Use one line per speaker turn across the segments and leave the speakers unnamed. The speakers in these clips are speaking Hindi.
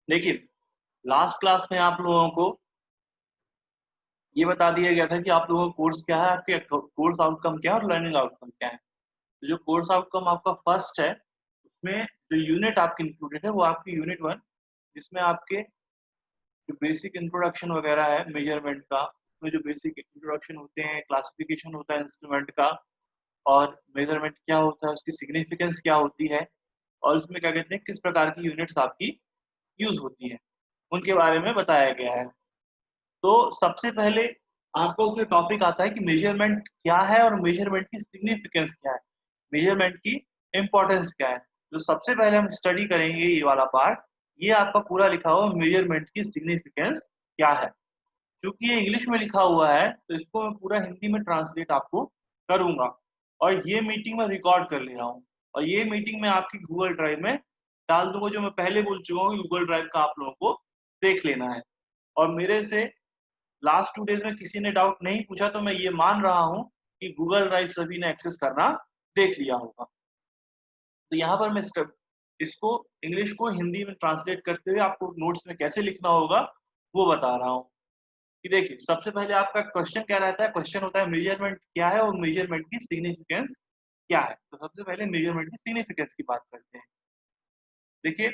देखिए, लास्ट क्लास में आप लोगों को ये बता दिया गया था कि आप लोगों का कोर्स क्या है, आपके कोर्स आउटकम क्या है और लर्निंग आउटकम क्या है। तो जो कोर्स आउटकम आपका फर्स्ट है, उसमें जो यूनिट आपकी इंक्लूडेड है वो आपकी यूनिट 1, जिसमें आपके जो बेसिक इंट्रोडक्शन वगैरह है मेजरमेंट का, उसमें जो बेसिक इंट्रोडक्शन होते हैं, क्लासिफिकेशन होता है इंस्ट्रूमेंट का, और मेजरमेंट क्या होता है, उसकी सिग्निफिकेंस क्या होती है, और उसमें क्या कहते हैं किस प्रकार की यूनिट्स आपकी यूज होती है, उनके बारे में बताया गया है। तो सबसे पहले आपका उसमें टॉपिक आता है कि मेजरमेंट क्या है और मेजरमेंट की सिग्निफिकेंस क्या है, मेजरमेंट की इंपॉर्टेंस क्या है। तो सबसे पहले हम स्टडी करेंगे ये वाला पार्ट, ये आपका पूरा लिखा हुआ मेजरमेंट की सिग्निफिकेंस क्या है। क्योंकि ये इंग्लिश में लिखा हुआ है तो इसको मैं पूरा हिंदी में ट्रांसलेट आपको करूंगा, और ये मीटिंग में रिकॉर्ड कर ले रहा हूँ, और ये मीटिंग में आपकी गूगल ड्राइव में डाल दूंगा, जो मैं पहले बोल चुका हूँ गूगल ड्राइव का आप लोगों को देख लेना है। और मेरे से लास्ट 2 डेज में किसी ने डाउट नहीं पूछा, तो मैं ये मान रहा हूँ कि गूगल ड्राइव सभी ने एक्सेस करना देख लिया होगा। तो यहाँ पर मैं इसको इंग्लिश को हिंदी में ट्रांसलेट करते हुए आपको नोट्स में कैसे लिखना होगा वो बता रहा हूँ। कि देखिए, सबसे पहले आपका क्वेश्चन क्या रहता है, क्वेश्चन होता है मेजरमेंट क्या है और मेजरमेंट की सिग्निफिकेंस क्या है। तो सबसे पहले मेजरमेंट की सिग्निफिकेंस की बात करते हैं। देखिए,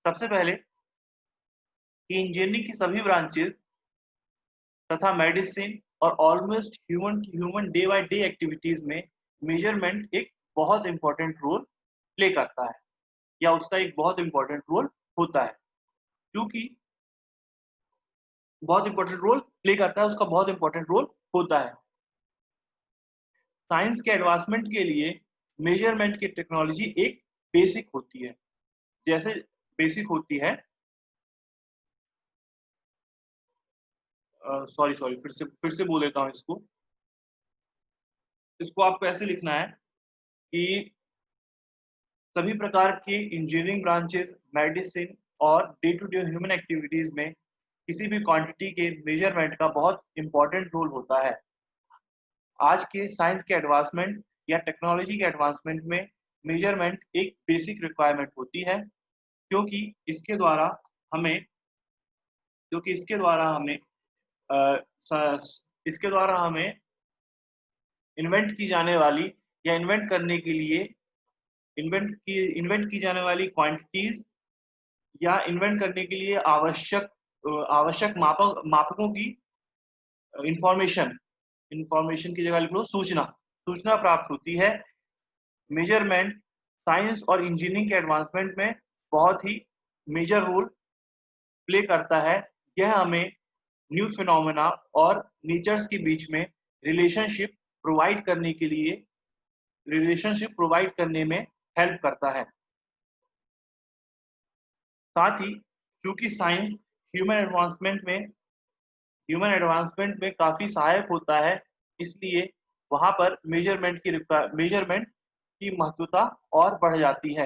सबसे पहले कि इंजीनियरिंग की सभी ब्रांचेस तथा मेडिसिन और almost human day by day activities में मेजरमेंट एक बहुत इंपॉर्टेंट रोल प्ले करता है, या उसका एक बहुत इंपॉर्टेंट रोल होता है। क्योंकि बहुत इंपॉर्टेंट रोल प्ले करता है, उसका बहुत इंपॉर्टेंट रोल होता है। साइंस के एडवांसमेंट के लिए मेजरमेंट की टेक्नोलॉजी एक बेसिक होती है। जैसे बेसिक होती है, सॉरी सॉरी फिर से बोल देता हूँ इसको। इसको आपको ऐसे लिखना है कि सभी प्रकार के इंजीनियरिंग ब्रांचेस, मेडिसिन और day to day human activities में किसी भी क्वांटिटी के मेजरमेंट का बहुत इंपॉर्टेंट रोल होता है। आज के साइंस के एडवांसमेंट या टेक्नोलॉजी के एडवांसमेंट में मेजरमेंट एक बेसिक रिक्वायरमेंट होती है, क्योंकि इसके द्वारा हमें क्योंकि अ, इसके द्वारा हमें इन्वेंट की जाने वाली या इन्वेंट की जाने वाली क्वांटिटीज या इन्वेंट करने के लिए आवश्यक मापकों की इंफॉर्मेशन इंफॉर्मेशन की जगह लिख लो सूचना सूचना प्राप्त होती है। मेजरमेंट साइंस और इंजीनियरिंग के एडवांसमेंट में बहुत ही मेजर रोल प्ले करता है। यह हमें न्यू फिनोमेना और नेचर्स के बीच में रिलेशनशिप प्रोवाइड करने के लिए रिलेशनशिप प्रोवाइड करने में हेल्प करता है। साथ ही क्योंकि साइंस ह्यूमन एडवांसमेंट में काफी सहायक होता है, इसलिए वहां पर मेजरमेंट की महत्वता और बढ़ जाती है।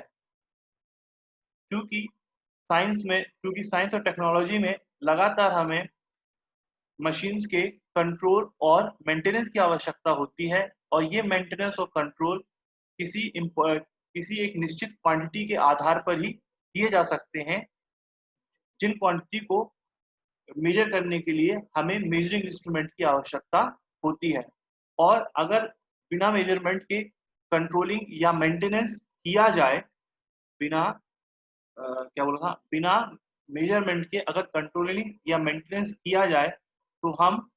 क्योंकि साइंस और टेक्नोलॉजी में लगातार हमें मशीन्स के कंट्रोल और मेंटेनेंस की आवश्यकता होती है, और ये मेंटेनेंस और कंट्रोल किसी एक निश्चित क्वांटिटी के आधार पर ही किए जा सकते हैं, जिन क्वांटिटी को मेजर करने के लिए हमें मेजरिंग इंस्ट्रूमेंट की आवश्यकता होती है। और अगर बिना मेजरमेंट के कंट्रोलिंग या मेंटेनेंस किया जाए, बिना क्या बोला था, बिना मेजरमेंट के अगर कंट्रोलिंग या मेंटेनेंस किया जाए, तो हम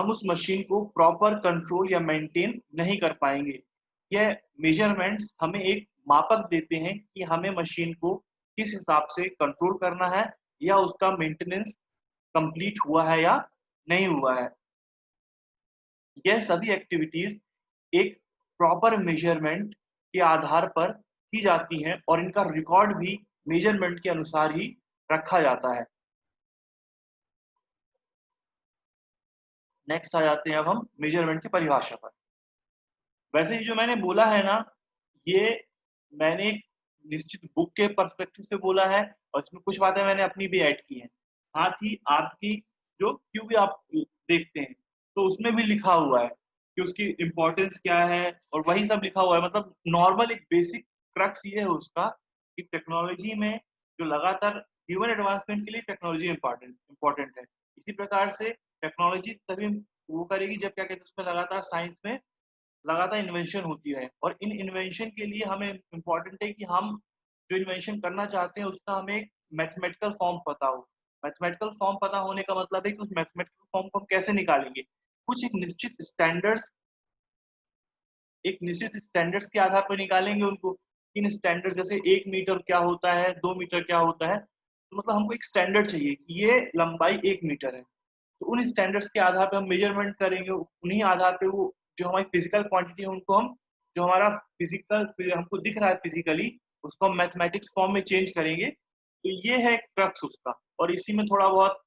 उस मशीन को प्रॉपर कंट्रोल या मेंटेन नहीं कर पाएंगे। यह मेजरमेंट्स हमें एक मापक देते हैं कि हमें मशीन को किस हिसाब से कंट्रोल करना है, या उसका मेंटेनेंस कंप्लीट हुआ है या नहीं हुआ है। यह सभी एक्टिविटीज एक प्रॉपर मेजरमेंट के आधार पर की जाती हैं, और इनका रिकॉर्ड भी मेजरमेंट के अनुसार ही रखा जाता है। नेक्स्ट आ जाते हैं अब हम मेजरमेंट की परिभाषा पर। वैसे ये जो मैंने बोला है ना, ये मैंने एक निश्चित बुक के पर्सपेक्टिव से बोला है, और इसमें कुछ बातें मैंने अपनी भी ऐड की हैं। साथ ही आपकी जो क्यों भी आप देखते हैं तो उसमें भी लिखा हुआ है कि उसकी इम्पोर्टेंस क्या है, और वही सब लिखा हुआ है। मतलब नॉर्मल एक बेसिक क्रक्स ये है उसका कि टेक्नोलॉजी में जो लगातार ह्यूमन एडवांसमेंट के लिए टेक्नोलॉजी इंपॉर्टेंट है। इसी प्रकार से टेक्नोलॉजी तभी वो करेगी जब क्या कहते हैं उसमें लगातार साइंस में लगातार इन्वेंशन होती है, और इन इन्वेंशन के लिए हमें इम्पोर्टेंट है कि हम जो इन्वेंशन करना चाहते हैं उसका हमें एक मैथमेटिकल फॉर्म पता हो। मैथमेटिकल फॉर्म पता होने का मतलब है कि उस मैथमेटिकल फॉर्म को हम कैसे निकालेंगे। कुछ एक निश्चित स्टैंडर्ड्स के आधार पर निकालेंगे उनको। इन स्टैंडर्ड्स जैसे 1 मीटर क्या होता है, 2 मीटर क्या होता है, तो मतलब हमको एक स्टैंडर्ड चाहिए कि ये लंबाई 1 मीटर है। तो उन स्टैंडर्ड्स के आधार पे हम मेजरमेंट करेंगे, उन्हीं आधार पे वो जो हमारी फिजिकल क्वांटिटी है उनको हम जो हमारा फिजिकल हमको दिख रहा है फिजिकली उसको हम मैथमेटिक्स फॉर्म में चेंज करेंगे। तो ये है क्रक्स उसका, और इसी में थोड़ा बहुत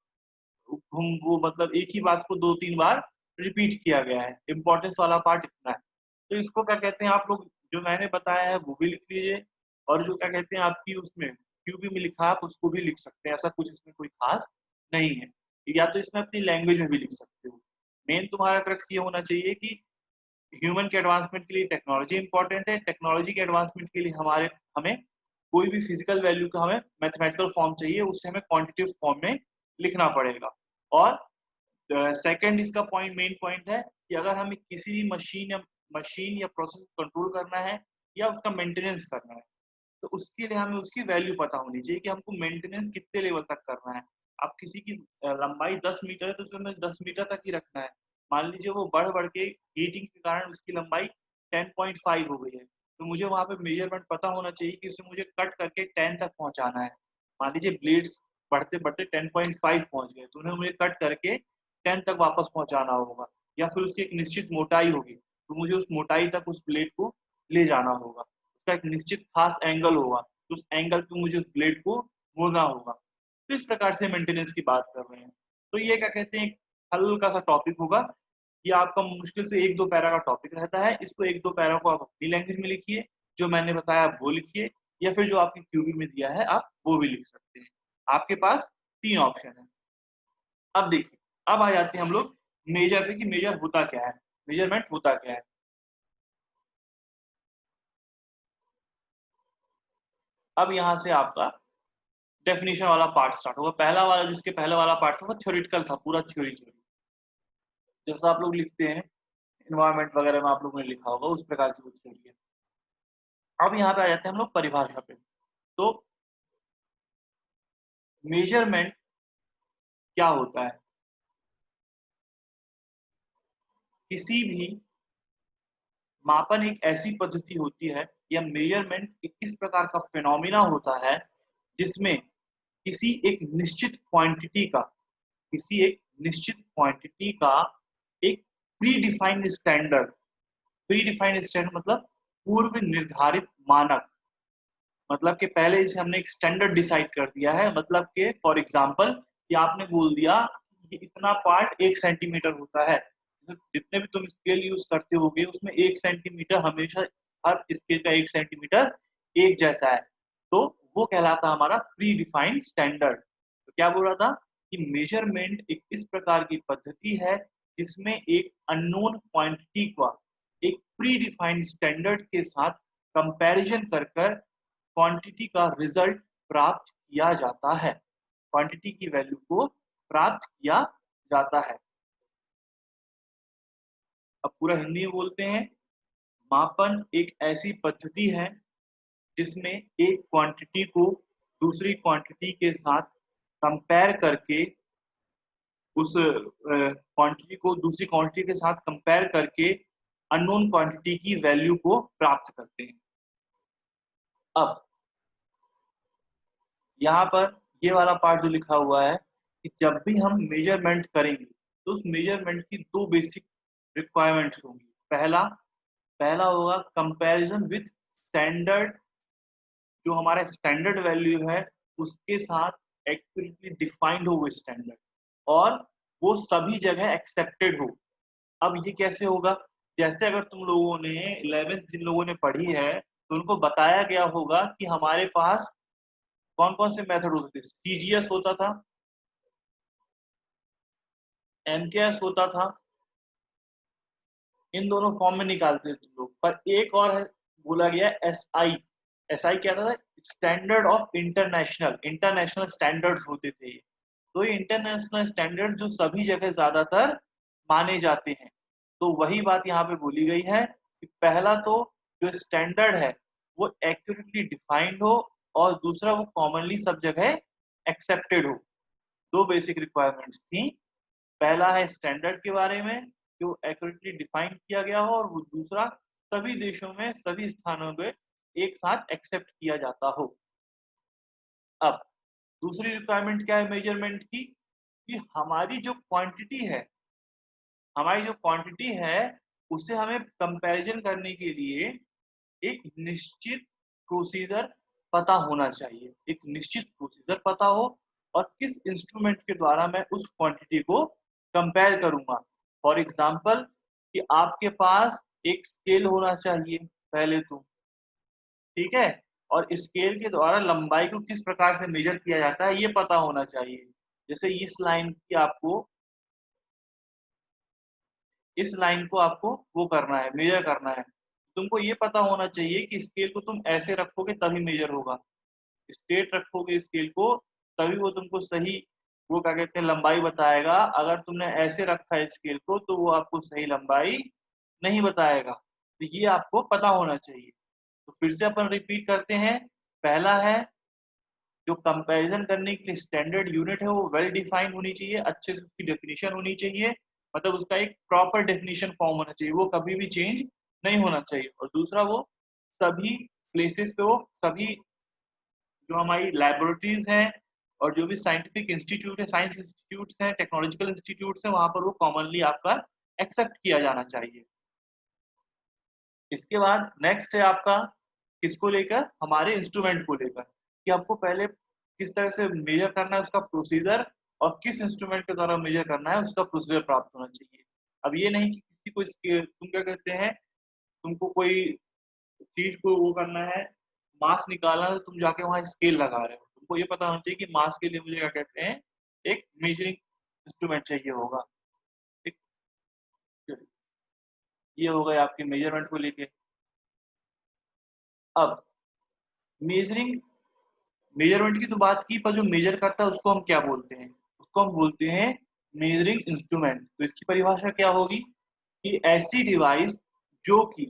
हम वो मतलब एक ही बात को 2-3 बार रिपीट किया गया है। इम्पोर्टेंस वाला पार्ट इतना है। तो इसको क्या कहते हैं आप लोग जो मैंने बताया है वो भी लिख लीजिए, और जो क्या कहते हैं आपकी उसमें क्यूबी में लिखा है आप उसको भी लिख सकते हैं। ऐसा कुछ इसमें कोई खास नहीं है, या तो इसमें अपनी लैंग्वेज में भी लिख सकते हो। मेन तुम्हारा क्रक्स ये होना चाहिए कि ह्यूमन के एडवांसमेंट के लिए टेक्नोलॉजी इंपॉर्टेंट है, टेक्नोलॉजी के एडवांसमेंट के लिए हमें कोई भी फिजिकल वैल्यू का हमें मैथमेटिकल फॉर्म चाहिए, उससे हमें क्वांटिटेटिव फॉर्म में लिखना पड़ेगा। और सेकंड इसका पॉइंट मेन पॉइंट है कि अगर हमें किसी भी मशीन या प्रोसेस को कंट्रोल करना है या उसका मेंटेनेंस करना है, तो उसके लिए हमें उसकी वैल्यू पता होनी चाहिए कि हमको मेंटेनेंस कितने लेवल तक करना है। अब किसी की लंबाई 10 मीटर है तो उसे हमें 10 मीटर तक ही रखना है। मान लीजिए वो बढ़ के हीटिंग के कारण उसकी लंबाई 10.5 हो गई है, तो मुझे वहां पे मेजरमेंट पता होना चाहिए कि उसे मुझे कट करके 10 तक पहुंचाना है। मान लीजिए ब्लेड्स बढ़ते बढ़ते 10.5 पहुंच गए, तो उन्हें मुझे कट करके 10 तक वापस पहुंचाना होगा। या फिर उसकी एक निश्चित मोटाई होगी, तो मुझे उस मोटाई तक उस ब्लेड को ले जाना होगा। उसका एक निश्चित खास एंगल होगा, तो उस एंगल पे मुझे उस ब्लेड को मोड़ना होगा। तो इस प्रकार से मेंटेनेंस की बात कर रहे हैं। तो ये क्या कहते हैं, हल्का सा टॉपिक होगा। ये आपका मुश्किल से 1-2 पैरा का टॉपिक रहता है। इसको 1-2 पैरा को आप अपनी लैंग्वेज में लिखिए, जो मैंने बताया आप वो लिखिए, या फिर जो आपकी क्यूबी में दिया है आप वो भी लिख सकते हैं। आपके पास 3 ऑप्शन है। अब देखिए, अब आ जाते हैं हम लोग मेजर पे कि मेजर होता क्या है, मेजरमेंट होता क्या है। अब यहाँ से आपका डेफिनेशन वाला पार्ट स्टार्ट होगा। पहला वाला जिसके पहले वाला पार्ट था वो थ्योरेटिकल था, पूरा थ्योरी थ्योरी जैसा आप लोग लिखते हैं इन्वायरमेंट वगैरह में आप लोगों ने लिखा होगा, उस प्रकार की वो थ्योरी है। अब यहाँ पे आ जाते हैं हम लोग परिभाषा पे। तो मेजरमेंट क्या होता है? किसी भी मापन एक ऐसी पद्धति होती है, या मेजरमेंट एक इस प्रकार का फिनोमिना होता है जिसमें किसी एक निश्चित क्वांटिटी का किसी एक निश्चित क्वांटिटी का एक pre defined standard, pre defined standard मतलब पूर्व निर्धारित मानक, मतलब कि पहले इसे हमने एक स्टैंडर्ड डिसाइड कर दिया है। मतलब कि फॉर एग्जांपल कि आपने बोल दिया कि इतना पार्ट 1 सेंटीमीटर होता है, जितने भी तुम स्केल यूज करते होगे उसमें 1 सेंटीमीटर हमेशा, हर स्केल का 1 सेंटीमीटर एक जैसा है, तो वो कहलाता हमारा प्री डिफाइंड स्टैंडर्ड। तो क्या बोल रहा था कि मेजरमेंट एक इस प्रकार की पद्धति है जिसमें एक अननोन क्वांटिटी का एक प्री डिफाइंड स्टैंडर्ड के साथ कंपैरिजन कर कर क्वांटिटी का रिजल्ट प्राप्त किया जाता है, क्वांटिटी की वैल्यू को प्राप्त किया जाता है। अब पूरा हिंदी में बोलते हैं, मापन एक ऐसी पद्धति है जिसमें एक क्वांटिटी को दूसरी क्वांटिटी के साथ कंपेयर करके उस क्वांटिटी को दूसरी क्वांटिटी के साथ कंपेयर करके अननोन क्वांटिटी की वैल्यू को प्राप्त करते हैं। अब यहाँ पर ये वाला पार्ट जो लिखा हुआ है कि जब भी हम मेजरमेंट करेंगे तो उस मेजरमेंट की 2 बेसिक रिक्वायरमेंट्स होंगी। पहला पहला होगा कंपैरिजन विथ स्टैंडर्ड, जो हमारा स्टैंडर्ड वैल्यू है उसके साथ एक्यूरेटली डिफाइंड हो वो स्टैंडर्ड, और वो सभी जगह एक्सेप्टेड हो। अब ये कैसे होगा? जैसे अगर तुम लोगों ने 11th जिन लोगों ने पढ़ी है तो उनको बताया गया होगा कि हमारे पास कौन कौन से मेथड होते थे। सीजीएस होता था, एमकेएस होता था, इन दोनों फॉर्म में निकालते थे तुम लोग। पर एक और है, बोला गया एसआई। एसआई क्या था? स्टैंडर्ड ऑफ इंटरनेशनल स्टैंडर्ड्स होते थे। तो ये इंटरनेशनल स्टैंडर्ड जो सभी जगह ज्यादातर माने जाते हैं। तो वही बात यहाँ पे बोली गई है कि पहला तो जो स्टैंडर्ड है वो एक्यूरेटली डिफाइंड हो, और दूसरा वो कॉमनली सब जगह एक्सेप्टेड हो। दो बेसिक रिक्वायरमेंट्स थी। पहला है स्टैंडर्ड के बारे में, जो एक्यूरेटली डिफाइन किया गया हो, और वो दूसरा सभी देशों में सभी स्थानों पे एक साथ एक्सेप्ट किया जाता हो। अब दूसरी रिक्वायरमेंट क्या है मेजरमेंट की, कि हमारी जो क्वांटिटी है उससे हमें कंपैरिजन करने के लिए एक निश्चित प्रोसीजर पता होना चाहिए। एक निश्चित प्रोसीजर पता हो, और किस इंस्ट्रूमेंट के द्वारा मैं उस क्वांटिटी को कंपेयर करूंगा। फॉर एग्जांपल कि आपके पास एक स्केल होना चाहिए पहले तो, ठीक है, और स्केल के द्वारा लंबाई को किस प्रकार से मेजर किया जाता है ये पता होना चाहिए। जैसे इस लाइन को आपको वो करना है, मेजर करना है। तुमको ये पता होना चाहिए कि स्केल को तुम ऐसे रखोगे तभी मेजर होगा, स्ट्रेट रखोगे स्केल को तभी वो तुमको सही, वो क्या कहते हैं, लंबाई बताएगा। अगर तुमने ऐसे रखा है स्केल को तो वो आपको सही लंबाई नहीं बताएगा। तो ये आपको पता होना चाहिए। तो फिर से अपन रिपीट करते हैं। पहला है जो कंपैरिजन करने के लिए स्टैंडर्ड यूनिट है वो वेल डिफाइंड होनी चाहिए, अच्छे से उसकी डेफिनेशन होनी चाहिए, मतलब उसका एक प्रॉपर डेफिनेशन फॉर्म होना चाहिए, वो कभी भी चेंज नहीं होना चाहिए। और दूसरा वो सभी प्लेसेस पे, वो सभी जो हमारी लेबोरेटरीज हैं और जो भी साइंटिफिक इंस्टीट्यूट है, साइंस इंस्टीट्यूट हैं, टेक्नोलॉजिकल इंस्टीट्यूट हैं, वहां पर वो कॉमनली आपका एक्सेप्ट किया जाना चाहिए। इसके बाद नेक्स्ट है आपका किसको लेकर, हमारे इंस्ट्रूमेंट को लेकर, कि आपको पहले किस तरह से मेजर करना है उसका प्रोसीजर, और किस इंस्ट्रूमेंट के द्वारा मेजर करना है उसका प्रोसीजर प्राप्त होना चाहिए। अब ये नहीं कि किसी को तुम क्या कहते हैं, तुमको कोई चीज को वो करना है, मास निकालना है, तो तुम जाके वहां स्केल लगा रहे हो। तुमको ये पता होना चाहिए कि मास के लिए मुझे क्या कहते हैं, एक मेजरिंग इंस्ट्रूमेंट चाहिए होगा। ठीक, ये हो गए आपके मेजरमेंट को लेके। अब मेजरिंग मेजरमेंट की तो बात की, पर जो मेजर करता है उसको हम क्या बोलते हैं, उसको हम बोलते हैं मेजरिंग इंस्ट्रूमेंट। तो इसकी परिभाषा क्या होगी, कि ऐसी डिवाइस जो कि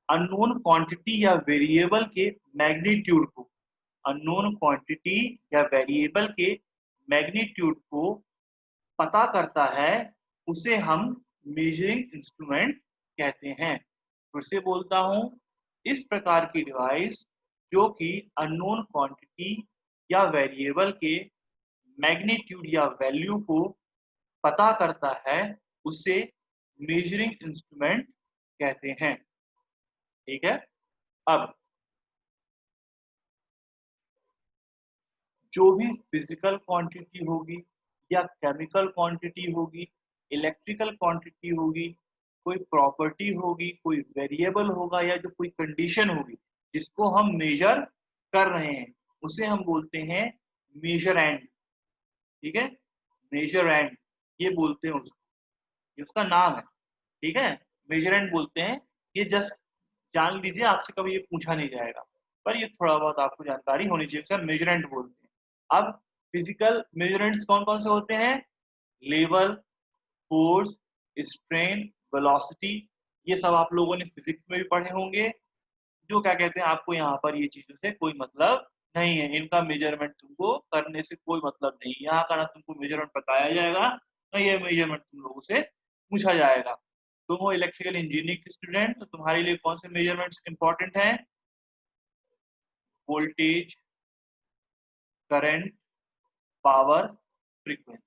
अननोन क्वांटिटी या वेरिएबल के मैग्नीट्यूड को अननोन क्वांटिटी या वेरिएबल के मैग्नीट्यूड को पता करता है, उसे हम मेजरिंग इंस्ट्रूमेंट कहते हैं। फिर से बोलता हूं, इस प्रकार की डिवाइस जो कि अननोन क्वांटिटी या वेरिएबल के मैग्नीट्यूड या वैल्यू को पता करता है, उसे मेजरिंग इंस्ट्रूमेंट कहते हैं। ठीक है। अब जो भी फिजिकल क्वांटिटी होगी या केमिकल क्वांटिटी होगी, इलेक्ट्रिकल क्वांटिटी होगी, कोई प्रॉपर्टी होगी, कोई वेरिएबल होगा, या जो कोई कंडीशन होगी जिसको हम मेजर कर रहे हैं, उसे हम बोलते हैं मेजर एंड। ठीक है, मेजर एंड ये बोलते हैं उसको, ये उसका नाम है। ठीक है, मेजर एंड बोलते हैं। ये जस्ट जान लीजिए, आपसे कभी ये पूछा नहीं जाएगा, पर ये थोड़ा बहुत आपको जानकारी होनी चाहिए, सर मेजरेंट बोलते हैं। अब फिजिकल मेजरेंट्स कौन कौन से होते हैं, लेवल, फोर्स, स्ट्रेन, वेलोसिटी, ये सब आप लोगों ने फिजिक्स में भी पढ़े होंगे। जो क्या कहते हैं, आपको यहाँ पर ये चीजों से कोई मतलब नहीं है, इनका मेजरमेंट तुमको करने से कोई मतलब नहीं। यहाँ का ना तुमको मेजरमेंट बताया जाएगा, ना ये मेजरमेंट तुम लोगों से पूछा जाएगा। तुम हो इलेक्ट्रिकल इंजीनियरिंग के स्टूडेंट, तो तुम्हारे लिए कौन से मेजरमेंट्स इंपॉर्टेंट हैं, वोल्टेज, करंट, पावर, फ्रीक्वेंसी,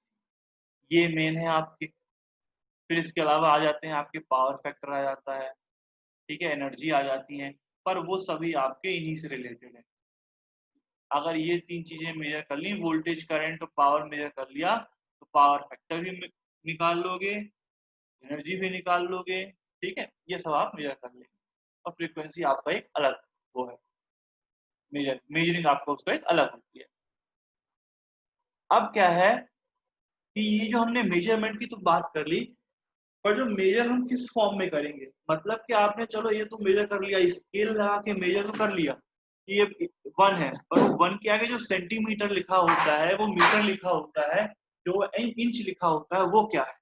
ये मेन है आपके। फिर इसके अलावा आ जाते हैं आपके पावर फैक्टर आ जाता है, ठीक है, एनर्जी आ जाती है, पर वो सभी आपके इन्हीं से रिलेटेड है। अगर ये तीन चीजें मेजर कर ली, वोल्टेज, करंट और पावर मेजर कर लिया, तो पावर फैक्टर भी निकाल लोगे, एनर्जी भी निकाल लोगे। ठीक है, ये सब आप मेजर कर लेंगे। और फ्रीक्वेंसी आपका एक अलग वो है, मेजरिंग आपका उसका एक अलग होती है। अब क्या है कि ये जो हमने मेजरमेंट की तो बात कर ली, पर जो मेजर हम किस फॉर्म में करेंगे, मतलब कि आपने चलो ये तो मेजर कर लिया, स्केल लगा के मेजर तो कर लिया, कि ये 1 है, और वो 1 के आगे जो सेंटीमीटर लिखा होता है, वो मीटर लिखा होता है, जो इंच लिखा होता है, वो क्या है?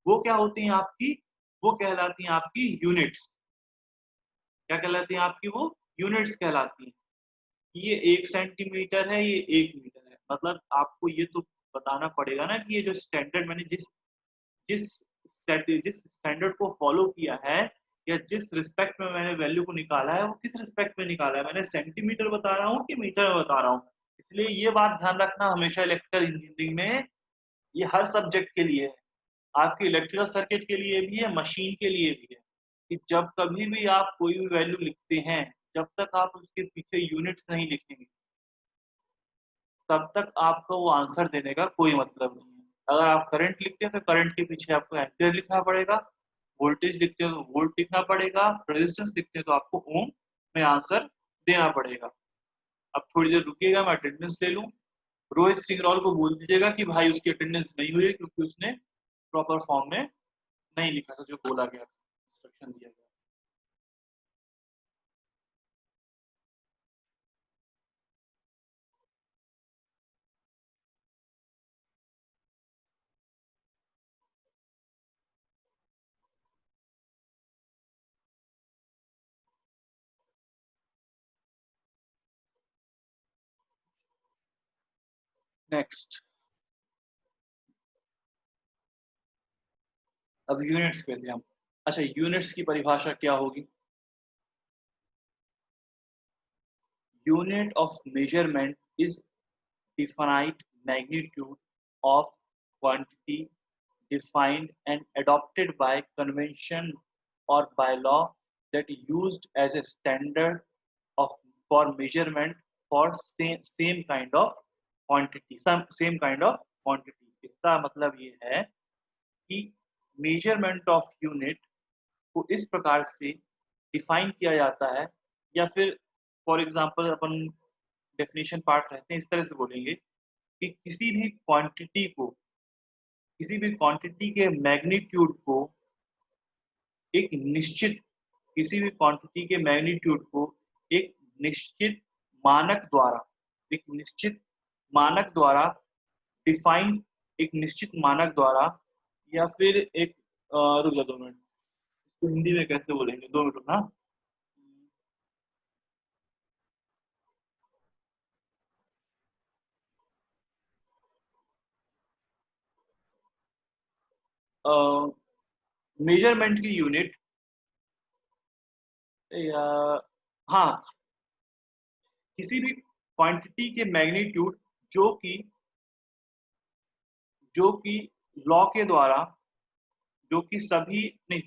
वो क्या होती हैं आपकी? वो कहलाती हैं आपकी यूनिट्स। क्या कहलाती हैं आपकी वो? यूनिट्स कहलाती हैं। ये 1 सेंटीमीटर है, ये 1 मीटर है। मतलब आपको ये तो बताना पड़ेगा ना कि ये जो स्टैंडर्ड मैंने जिस जिस जिस स्टैंडर्ड को फॉलो किया है, या जिस रिस्पेक्ट में मैंने वैल्यू को निकाला है, वो किस रिस्पेक्ट में निकाला है? मैंने सेंटीमीटर बता रहा हूँ कि मीटर में बता रहा हूँ? इसलिए ये बात ध्यान रखना हमेशा इलेक्ट्रिकल इंजीनियरिंग में, ये हर सब्जेक्ट के लिए है। आपके इलेक्ट्रिकल सर्किट के लिए भी है, मशीन के लिए भी है, कि जब कभी भी आप कोई भी वैल्यू लिखते हैं, जब तक आप उसके पीछे यूनिट्स नहीं लिखेंगे, तब तक आपको वो आंसर देने का कोई मतलब नहीं है। अगर आप करंट लिखते हैं तो करंट के पीछे आपको एम्पियर लिखना पड़ेगा, वोल्टेज लिखते हैं तो वोल्ट लिखना पड़ेगा, रेजिस्टेंस लिखते हैं तो आपको ओम में आंसर देना पड़ेगा। अब थोड़ी देर रुकिएगा, मैं अटेंडेंस ले लूँ। रोहित सिंगरौल को बोल दीजिएगा कि भाई उसकी अटेंडेंस नहीं हुई क्योंकि उसने प्रॉपर फॉर्म में नहीं लिखा था जो बोला गया था, इंस्ट्रक्शन दिया गया। नेक्स्ट, अब यूनिट्स पे थे हम। अच्छा, यूनिट्स की परिभाषा क्या होगी? Unit of measurement is definite magnitude of quantity defined and adopted by convention or by law that used as a standard of for measurement for same kind of quantity, same kind of quantity। इसका मतलब ये है कि मेजरमेंट ऑफ यूनिट को इस प्रकार से डिफाइन किया जाता है, या फिर for example upon definition part रहते हैं, इस तरह से बोलेंगे कि किसी भी क्वांटिटी के मैग्नीट्यूड को एक निश्चित किसी भी क्वांटिटी के मैग्नीट्यूड को एक निश्चित मानक द्वारा एक निश्चित मानक द्वारा डिफाइन एक निश्चित मानक द्वारा, या फिर एक रुक जा 2 मिनट, तो हिंदी में कैसे बोलेंगे, 2 मिनट ना। मेजरमेंट की यूनिट, या हाँ, किसी भी क्वांटिटी के मैग्नीट्यूड जो कि जो कि लॉ के द्वारा, जो कि सभी नहीं,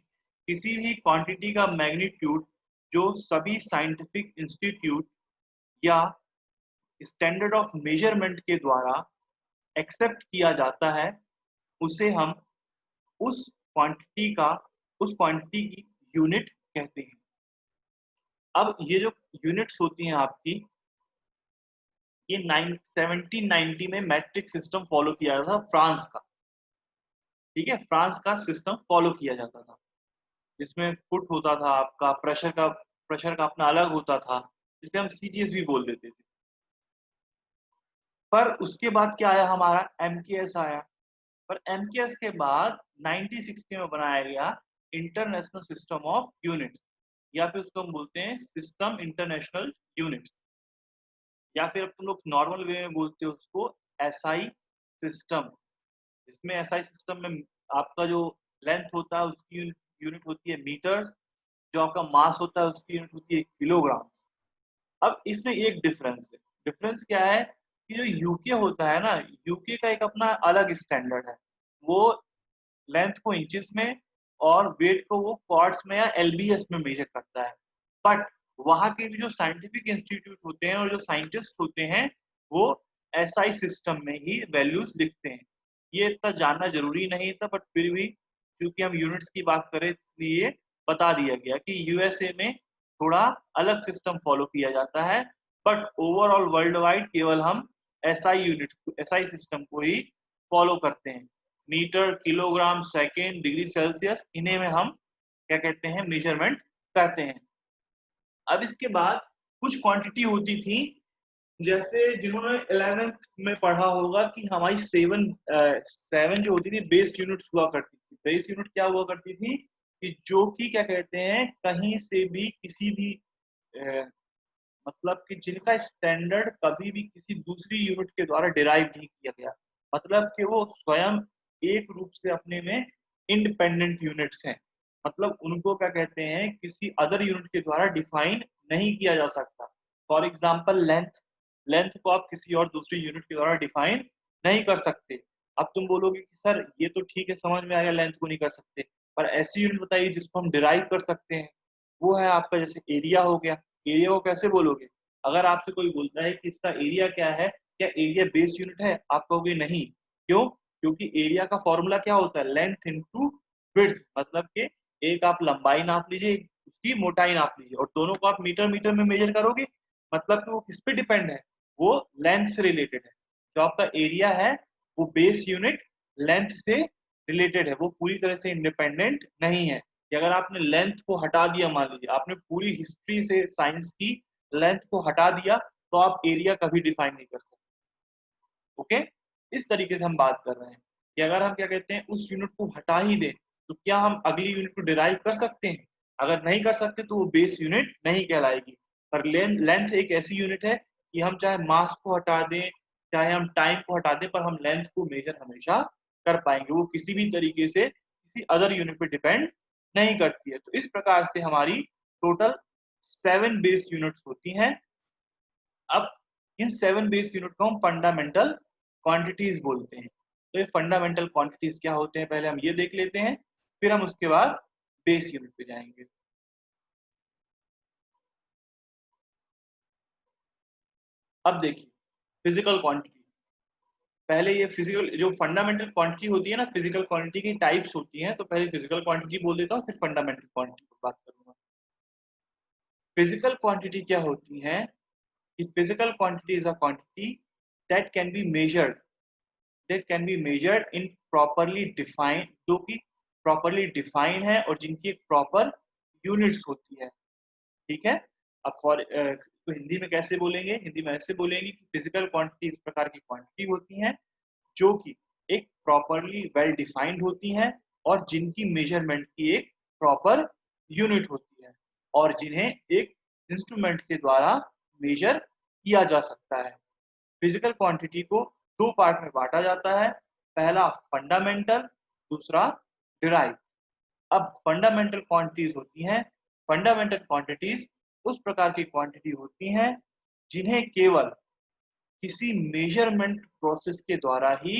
किसी भी क्वांटिटी का मैग्नीट्यूड जो सभी साइंटिफिक इंस्टीट्यूट या स्टैंडर्ड ऑफ मेजरमेंट के द्वारा एक्सेप्ट किया जाता है, उसे हम उस क्वांटिटी की यूनिट कहते हैं। अब ये जो यूनिट्स होती हैं आपकी, ये 1790 में मैट्रिक सिस्टम फॉलो किया था फ्रांस का। ठीक है, फ्रांस का सिस्टम फॉलो किया जाता था, जिसमें फुट होता था आपका, प्रेशर का अपना अलग होता था, जिसे हम सीजीएस भी बोल देते थे। पर उसके बाद क्या आया, हमारा एमकेएस आया। पर एमकेएस के बाद 1960 में बनाया गया इंटरनेशनल सिस्टम ऑफ यूनिट्स, या फिर उसको हम बोलते हैं सिस्टम इंटरनेशनल यूनिट्स, या फिर अब तुम लोग नॉर्मल वे में बोलते हो उसको एसआई सिस्टम। इसमें एसआई सिस्टम में आपका जो लेंथ होता है उसकी यूनिट होती है मीटर्स, जो आपका मास होता है उसकी यूनिट होती है किलोग्राम। अब इसमें एक डिफरेंस है। डिफरेंस क्या है कि जो यूके होता है ना, यूके का एक अपना अलग स्टैंडर्ड है। वो लेंथ को इंचेस में और वेट को वो क्वार्ट्स में या एलबीएस में मेजर करता है। बट वहाँ के भी जो साइंटिफिक इंस्टीट्यूट होते हैं और जो साइंटिस्ट होते हैं, वो एसआई सिस्टम में ही वैल्यूज लिखते हैं। ये इतना जानना जरूरी नहीं था, बट फिर भी क्योंकि हम यूनिट्स की बात करें इसलिए बता दिया गया कि यूएसए में थोड़ा अलग सिस्टम फॉलो किया जाता है, बट ओवरऑल वर्ल्ड वाइड केवल हम एसआई सिस्टम को ही फॉलो करते हैं। Metre, kilogram, second, degree Celsius, इन्हें में हम क्या कहते हैं, मेजरमेंट करते हैं। अब इसके बाद कुछ क्वांटिटी होती थी, जैसे जिन्होंने 11th में पढ़ा होगा कि हमारी सेवन जो होती थी बेस यूनिट्स हुआ करती थी। बेस यूनिट क्या हुआ करती थी कि जो कि क्या कहते हैं, कहीं से भी किसी भी मतलब कि जिनका स्टैंडर्ड कभी भी किसी दूसरी यूनिट के द्वारा डिराइव नहीं किया गया, मतलब कि वो स्वयं एक रूप से अपने में इंडिपेंडेंट यूनिट्स हैं। मतलब उनको क्या कहते हैं, किसी अदर यूनिट के द्वारा डिफाइन नहीं किया जा सकता। फॉर एग्जाम्पल लेंथ, लेंथ को आप किसी और दूसरी यूनिट के द्वारा डिफाइन नहीं कर सकते। अब तुम बोलोगे कि सर ये तो ठीक है, समझ में आया लेंथ को नहीं कर सकते, पर ऐसी यूनिट बताइए जिसको हम डिराइव कर सकते हैं। वो है आपका जैसे एरिया हो गया। एरिया को कैसे बोलोगे? अगर आपसे कोई बोलता है कि इसका एरिया क्या है, क्या एरिया बेस यूनिट है, आप कहोगे नहीं। क्यों? क्योंकि एरिया का फॉर्मूला क्या होता है, लेंथ इनटू विड्थ। मतलब कि एक आप लंबाई नाप लीजिए, उसकी मोटाई नाप लीजिए, और दोनों को आप मीटर मीटर में मेजर करोगे, मतलब कि वो किस पे डिपेंड है, वो लेंथ से रिलेटेड है। जो आपका एरिया है वो बेस यूनिट लेंथ से रिलेटेड है, वो पूरी तरह से इंडिपेंडेंट नहीं है। कि अगर आपने लेंथ को हटा दिया, मान लीजिए आपने पूरी हिस्ट्री से साइंस की लेंथ को हटा दिया, तो आप एरिया कभी डिफाइन नहीं कर सकते। ओके, इस तरीके से हम बात कर रहे हैं कि अगर हम क्या कहते हैं उस यूनिट को हटा ही दें, तो क्या हम अगली यूनिट को डिराइव कर सकते हैं? अगर नहीं कर सकते तो वो बेस यूनिट नहीं कहलाएगी। पर लेंथ एक ऐसी यूनिट है कि हम चाहे मास को हटा दें, चाहे हम टाइम को हटा दें, पर हम लेंथ को मेजर हमेशा कर पाएंगे। वो किसी भी तरीके से किसी अदर यूनिट पे डिपेंड नहीं करती है। तो इस प्रकार से हमारी टोटल 7 बेस यूनिट्स होती हैं। अब इन 7 बेस यूनिट को हम फंडामेंटल क्वांटिटीज बोलते हैं। तो ये फंडामेंटल क्वांटिटीज क्या होते हैं पहले हम ये देख लेते हैं, फिर हम उसके बाद बेस यूनिट पे जाएंगे। अब देखिए फिजिकल क्वांटिटी, पहले ये फिजिकल जो फंडामेंटल क्वांटिटी होती है ना, फिजिकल क्वांटिटी की टाइप्स होती हैं, तो पहले फिजिकल क्वांटिटी बोल देता हूँ, फिर फंडामेंटल क्वांटिटी पर बात करूंगा। फिजिकल क्वांटिटी क्या होती है कि physical quantity is a quantity that can be measured, that can be measured in properly defined, जो कि properly defined है और जिनकी एक proper units होती है। ठीक है। अब फॉर तो हिंदी में कैसे बोलेंगे, हिंदी में ऐसे बोलेंगे कि फिजिकल क्वांटिटी इस प्रकार की क्वांटिटी होती हैं जो कि एक प्रॉपरली वेल डिफाइंड होती हैं और जिनकी मेजरमेंट की एक प्रॉपर यूनिट होती है और जिन्हें एक इंस्ट्रूमेंट के द्वारा मेजर किया जा सकता है। फिजिकल क्वांटिटी को दो पार्ट में बांटा जाता है, पहला फंडामेंटल, दूसरा डिराइव। अब फंडामेंटल क्वांटिटीज होती हैं, फंडामेंटल क्वांटिटीज उस प्रकार की क्वांटिटी होती हैं जिन्हें केवल किसी मेजरमेंट प्रोसेस के द्वारा ही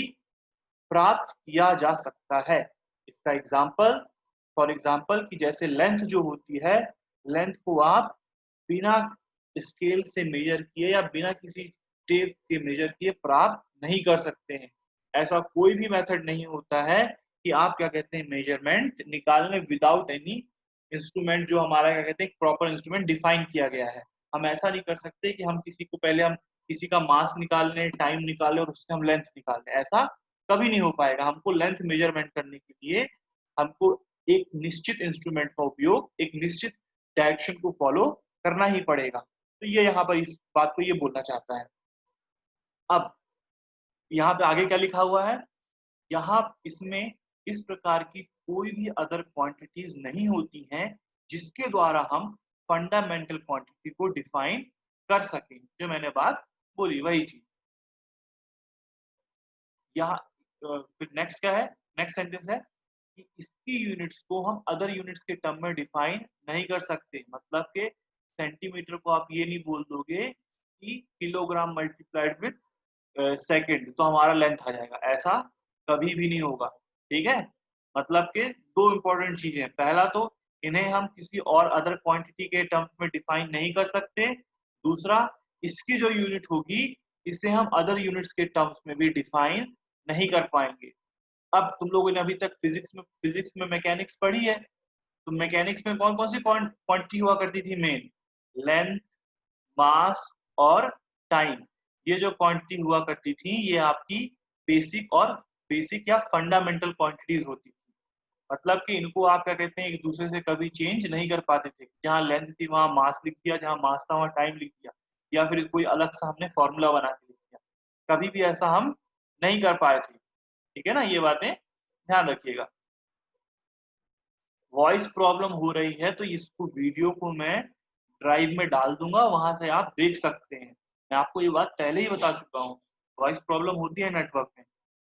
प्राप्त किया जा सकता है। इसका एग्जाम्पल, फॉर एग्जाम्पल कि जैसे लेंथ जो होती है, लेंथ को आप बिना स्केल से मेजर किए या बिना किसी टेप के मेजर किए प्राप्त नहीं कर सकते हैं। ऐसा कोई भी मेथड नहीं होता है कि आप क्या कहते हैं मेजरमेंट निकालने विदाउट एनी इंस्ट्रूमेंट, जो हमारा क्या कहते हैं प्रॉपर इंस्ट्रूमेंट डिफाइन किया गया है। हम ऐसा नहीं कर सकते कि हम किसी को पहले हम किसी का मास निकाल लें, टाइम निकालें और उससे हम लेंथ निकाल लें, ऐसा कभी नहीं हो पाएगा। हमको लेंथ मेजरमेंट करने के लिए हमको एक निश्चित इंस्ट्रूमेंट का उपयोग एक निश्चित डायरेक्शन को फॉलो करना ही पड़ेगा। तो ये यहाँ पर इस बात को ये बोलना चाहता है। अब यहाँ पे आगे क्या लिखा हुआ है, यहाँ इसमें इस प्रकार की कोई भी अदर क्वांटिटीज नहीं होती हैं जिसके द्वारा हम फंडामेंटल क्वांटिटी को डिफाइन कर सकें। जो मैंने बात बोली वही चीज यहाँ। फिर नेक्स्ट क्या है, नेक्स्ट सेंटेंस है कि इसकी यूनिट्स को हम अदर यूनिट्स के टर्म में डिफाइन नहीं कर सकते। मतलब कि सेंटीमीटर को आप ये नहीं बोल दोगे कि किलोग्राम मल्टीप्लाइड विद सेकंड तो हमारा लेंथ आ जाएगा, ऐसा कभी भी नहीं होगा। ठीक है। मतलब कि दो इंपॉर्टेंट चीजें हैं, पहला तो इन्हें हम किसी और अदर क्वांटिटी के टर्म्स में डिफाइन नहीं कर सकते, दूसरा इसकी जो यूनिट होगी इसे हम अदर यूनिट्स के टर्म्स में भी डिफाइन नहीं कर पाएंगे। अब तुम लोगों ने अभी तक फिजिक्स में मैकेनिक्स पढ़ी है, तो मैकेनिक्स में कौन कौन सी क्वांटिटी हुआ करती थी मेन, लेंथ, मास और टाइम। ये जो क्वांटिटी हुआ करती थी ये आपकी बेसिक या फंडामेंटल क्वांटिटीज होती थी। मतलब कि इनको आप क्या कहते हैं, एक दूसरे से कभी चेंज नहीं कर पाते थे। जहाँ लेंथ थी वहां मास लिख दिया, जहाँ मास था वहां टाइम लिख दिया, या फिर कोई अलग सा हमने फॉर्मूला बना के लिख दिया। कभी भी ऐसा हम नहीं कर पाए थे। ठीक है ना, ये बातें ध्यान रखिएगा। वॉइस प्रॉब्लम हो रही है तो इसको वीडियो को मैं ड्राइव में डाल दूंगा, वहां से आप देख सकते हैं। मैं आपको ये बात पहले ही बता चुका हूँ। वॉइस प्रॉब्लम होती है नेटवर्क में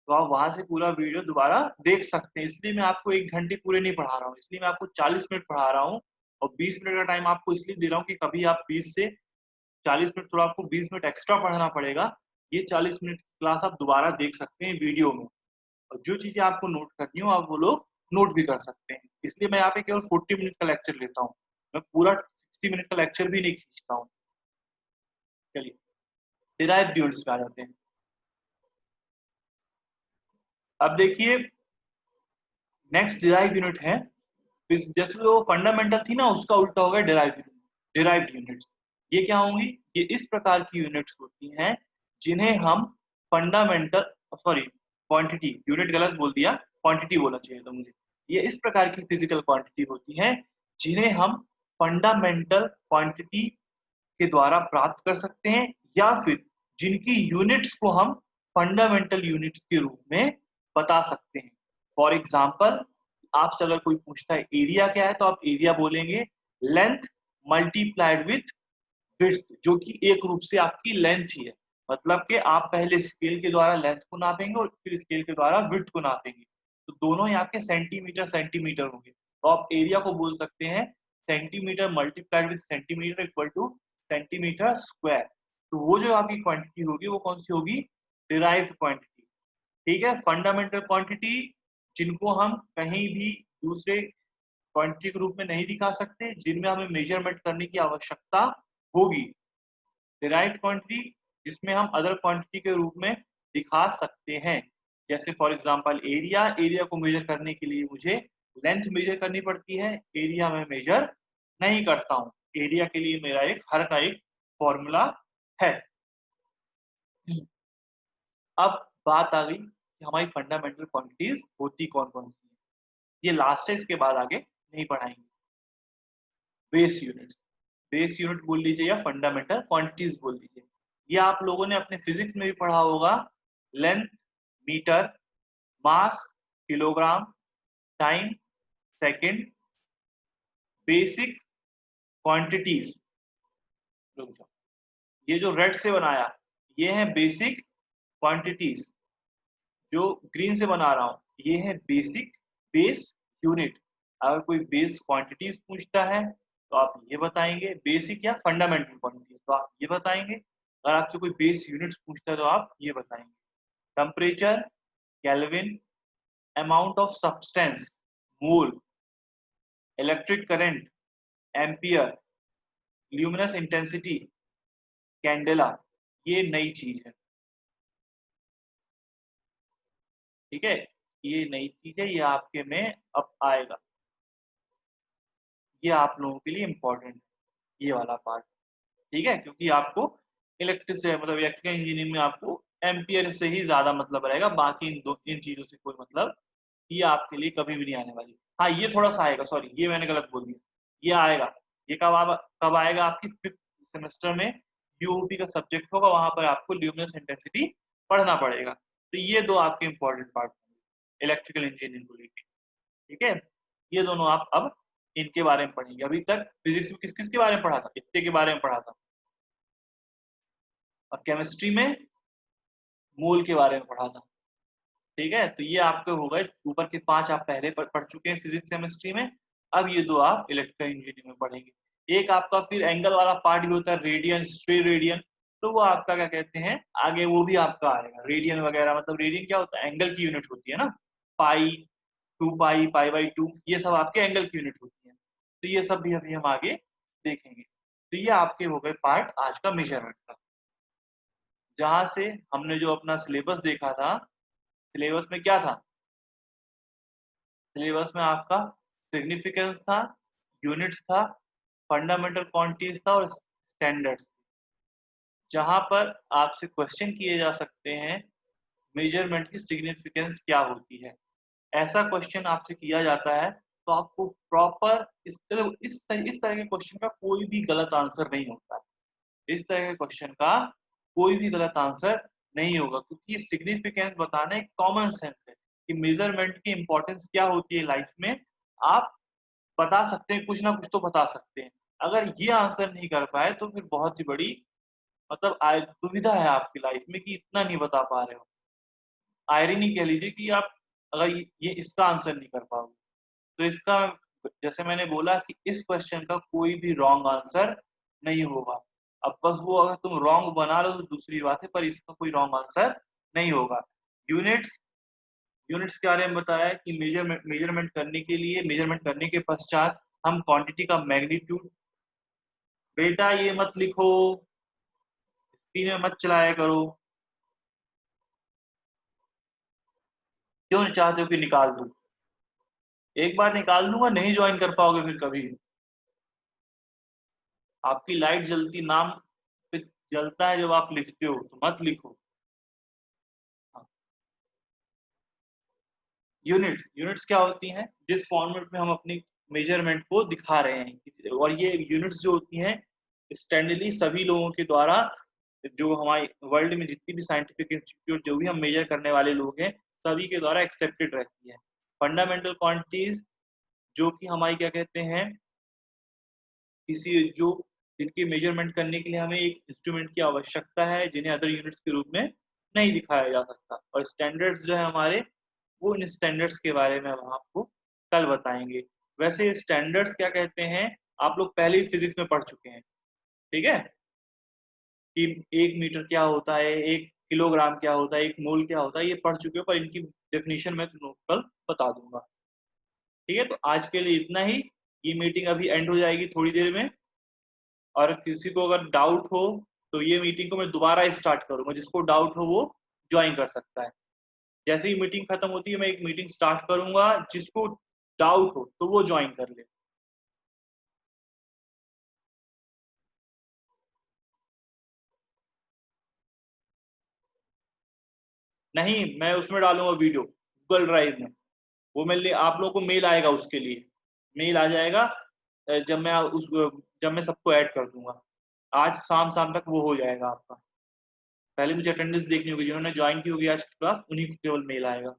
तो आप वहां से पूरा वीडियो दोबारा देख सकते हैं। इसलिए मैं आपको 1 घंटे पूरे नहीं पढ़ा रहा हूँ, इसलिए मैं आपको 40 मिनट पढ़ा रहा हूँ। और 20 मिनट का टाइम आपको इसलिए दे रहा हूँ कि कभी आप 20 से 40 मिनट, थोड़ा आपको 20 मिनट एक्स्ट्रा पढ़ना पड़ेगा। ये 40 मिनट की क्लास आप दोबारा देख सकते हैं वीडियो में। और जो चीजें आपको नोट करनी हो आप वो लोग नोट भी कर सकते हैं। इसलिए मैं यहाँ पे केवल 40 मिनट का लेक्चर लेता हूँ, मैं पूरा 60 मिनट का लेक्चर भी नहीं खींचता हूँ। चलिए डिराइव्ड यूनिट्स पे आ जाते हैं। अब देखिए नेक्स्ट डिराइव यूनिट है, जैसे जो फंडामेंटल थी ना उसका उल्टा होगा डिराइव्ड यूनिट्स। ये क्या होंगी? ये इस प्रकार की यूनिट्स होती हैं जिन्हें हम फंडामेंटल, सॉरी क्वांटिटी, यूनिट गलत बोल दिया, क्वांटिटी बोलना चाहिए था मुझे। ये इस प्रकार की फिजिकल क्वांटिटी होती हैं जिन्हें हम फंडामेंटल क्वांटिटी के द्वारा प्राप्त कर सकते हैं, या फिर जिनकी यूनिट्स को हम फंडामेंटल यूनिट्स के रूप में बता सकते हैं। फॉर एग्जाम्पल आपसे अगर कोई पूछता है एरिया क्या है, तो आप एरिया बोलेंगे लेंथ मल्टीप्लाइड विथ विड्थ, जो कि एक रूप से आपकी लेंथ ही है। मतलब कि आप पहले स्केल के द्वारा लेंथ को नापेंगे और फिर स्केल के द्वारा विड्थ को नापेंगे, तो दोनों यहाँ के सेंटीमीटर सेंटीमीटर होंगे। तो आप एरिया को बोल सकते हैं centimetre multiplied with centimetre equal two centimetre square. तो वो जो आपकी क्वांटिटी होगी वो कौन सी होगी? Derived quantity. ठीक है, फंडामेंटल क्वांटिटी जिनको हम कहीं भी दूसरे क्वांटिटी के रूप में नहीं दिखा सकते, जिनमें हमें मेजरमेंट करने की आवश्यकता होगी। डिराइव्ड क्वांटिटी जिसमें हम अदर क्वांटिटी के रूप में दिखा सकते हैं। जैसे फॉर एग्जांपल एरिया, एरिया को मेजर करने के लिए मुझे लेंथ मेजर करनी पड़ती है, एरिया में मेजर नहीं करता हूँ। एरिया के लिए मेरा एक हर का एक फॉर्मूला है। अब बात आ गई कि हमारी फंडामेंटल क्वांटिटीज होती कौन कौन सी है। ये लास्ट है, इसके बाद आगे नहीं पढ़ाएंगे। बेस यूनिट्स, बेस यूनिट बोल लीजिए या फंडामेंटल क्वांटिटीज बोल लीजिए। ये आप लोगों ने अपने फिजिक्स में भी पढ़ा होगा। Length metre, mass kilogram, time second, basic quantities. ये जो रेड से बनाया ये है बेसिक क्वांटिटीज, जो ग्रीन से बना रहा हूं ये है बेसिक बेस यूनिट। अगर कोई बेस क्वांटिटीज पूछता है तो आप ये बताएंगे, बेसिक या फंडामेंटल क्वांटिटीज तो आप ये बताएंगे। अगर आपसे कोई बेस यूनिट्स पूछता है तो आप ये बताएंगे। Temperature kelvin, amount of substance mole, electric current ampere, luminous intensity candela, ये नई चीज है। ठीक है, ये नई चीज है, ये आपके में अब आएगा। ये आप लोगों के लिए इंपॉर्टेंट है ये वाला पार्ट। ठीक है, क्योंकि आपको इलेक्ट्रिक से मतलब इलेक्ट्रिकल इंजीनियरिंग में आपको एम्पियर से ही ज्यादा मतलब रहेगा, बाकी इन चीजों से कोई मतलब ये आपके लिए कभी भी नहीं आने वाली। हाँ ये थोड़ा सा आएगा, सॉरी ये मैंने गलत बोल दिया, ये आएगा। ये कब आएगा? आपकी 5th सेमेस्टर में यूओपी का सब्जेक्ट होगा, वहां पर आपको ल्यूमिनस इंटेंसिटी पढ़ना पड़ेगा। तो ये दो आपके इंपॉर्टेंट पार्ट इलेक्ट्रिकल इंजीनियरिंग को लेकर। ठीक है, ये दोनों आप अब इनके बारे में पढ़ेंगे। अभी तक फिजिक्स में किस किस के बारे में पढ़ा था? इतने के बारे में पढ़ा था। और केमिस्ट्री में मोल के बारे में पढ़ा था। ठीक है, तो ये आपके हो गए ऊपर के 5 आप पहले पढ़ चुके हैं फिजिक्स केमिस्ट्री में। अब ये दो आप इलेक्ट्रिकल इंजीनियरिंग में पढ़ेंगे। एक आपका फिर एंगल वाला पार्ट भी होता है, रेडियन स्ट्रे रेडियन। तो वो आपका क्या कहते हैं आगे वो भी आपका आएगा, रेडियन वगैरह। मतलब रेडियन क्या होता है? एंगल की यूनिट होती है ना। पाई, 2 पाई, पाई/2, ये सब आपके एंगल की यूनिट होती है। तो ये सब भी अभी हम आगे देखेंगे। तो ये आपके हो गए पार्ट आज का मेजरमेंट का। जहां से हमने जो अपना सिलेबस देखा था, सिलेबस में क्या था? सिलेबस में आपका सिग्निफिकेंस था, यूनिट्स था, फंडामेंटल क्वांटिटीज था और स्टैंडर्ड्स। जहां पर आपसे क्वेश्चन किए जा सकते हैं मेजरमेंट की सिग्निफिकेंस क्या होती है। ऐसा क्वेश्चन आपसे किया जाता है तो आपको प्रॉपर इस तरह के क्वेश्चन का कोई भी गलत आंसर नहीं होता है। इस तरह के क्वेश्चन का कोई भी गलत आंसर नहीं होगा, क्योंकि सिग्निफिकेंस बताना एक कॉमन सेंस है कि मेजरमेंट की इंपॉर्टेंस क्या होती है लाइफ में। आप बता सकते हैं, कुछ ना कुछ तो बता सकते हैं। अगर ये आंसर नहीं कर पाए तो फिर बहुत ही बड़ी मतलब दुविधा है आपकी लाइफ में कि इतना नहीं बता पा रहे हो। आयरनी कह लीजिए कि आप अगर ये इसका आंसर नहीं कर पाओगे तो इसका, जैसे मैंने बोला कि इस क्वेश्चन का कोई भी रॉन्ग आंसर नहीं होगा। अब बस वो अगर तुम रॉन्ग बना लो तो दूसरी बात है, पर इसका कोई रॉन्ग आंसर नहीं होगा। यूनिट्स यूनिट्स के बारे में बताया कि मेजरमेंट करने के पश्चात हम क्वांटिटी का मैग्नीट्यूड, बेटा ये मत लिखो, स्क्रीन में मत चलाया करो, क्यों चाहते हो कि निकाल दूं? एक बार निकाल दूंगा, नहीं ज्वाइन कर पाओगे फिर कभी। आपकी लाइट जलती नाम पे जलता है जब आप लिखते हो, तो मत लिखो। यूनिट्स क्या होती हैं? जिस फॉर्मेट में हम अपनी मेजरमेंट को दिखा रहे हैं, और ये यूनिट्स जो होती हैं स्टैंडर्डली सभी लोगों के द्वारा, जो हमारे वर्ल्ड में जितनी भी साइंटिफिक इंस्टीट्यूट जो भी हम मेजर करने वाले लोग हैं सभी के द्वारा एक्सेप्टेड रहती है। फंडामेंटल क्वांटिटीज जो कि हमारी क्या कहते हैं, किसी जो जिनकी मेजरमेंट करने के लिए हमें एक इंस्ट्रूमेंट की आवश्यकता है, जिन्हें अदर यूनिट्स के रूप में नहीं दिखाया जा सकता। और स्टैंडर्ड्स जो है हमारे, वो इन स्टैंडर्ड्स के बारे में हम आपको कल बताएंगे। वैसे स्टैंडर्ड्स क्या कहते हैं, आप लोग पहले ही फिजिक्स में पढ़ चुके हैं, ठीक है, कि 1 मीटर क्या होता है, 1 किलोग्राम क्या होता है, 1 मोल क्या होता है, ये पढ़ चुके हो, पर इनकी डेफिनेशन मैं तुम लोग कल बता दूंगा। ठीक है, तो आज के लिए इतना ही। ये मीटिंग अभी एंड हो जाएगी थोड़ी देर में, और किसी को अगर डाउट हो तो ये मीटिंग को मैं दोबारा स्टार्ट करूंगा, जिसको डाउट हो वो ज्वाइन कर सकता है। जैसे ही मीटिंग खत्म होती है मैं एक मीटिंग स्टार्ट करूंगा, जिसको डाउट हो तो वो ज्वाइन कर ले। नहीं, मैं उसमें डालूंगा वीडियो गूगल ड्राइव में। वो मेरे लिए, आप लोगों को मेल आएगा, उसके लिए मेल आ जाएगा जब मैं सबको ऐड कर दूंगा। आज शाम शाम तक वो हो जाएगा आपका। पहले मुझे अटेंडेंस देखनी होगी, जिन्होंने ज्वाइन की होगी आज की क्लास उन्हीं को केवल मेल आएगा।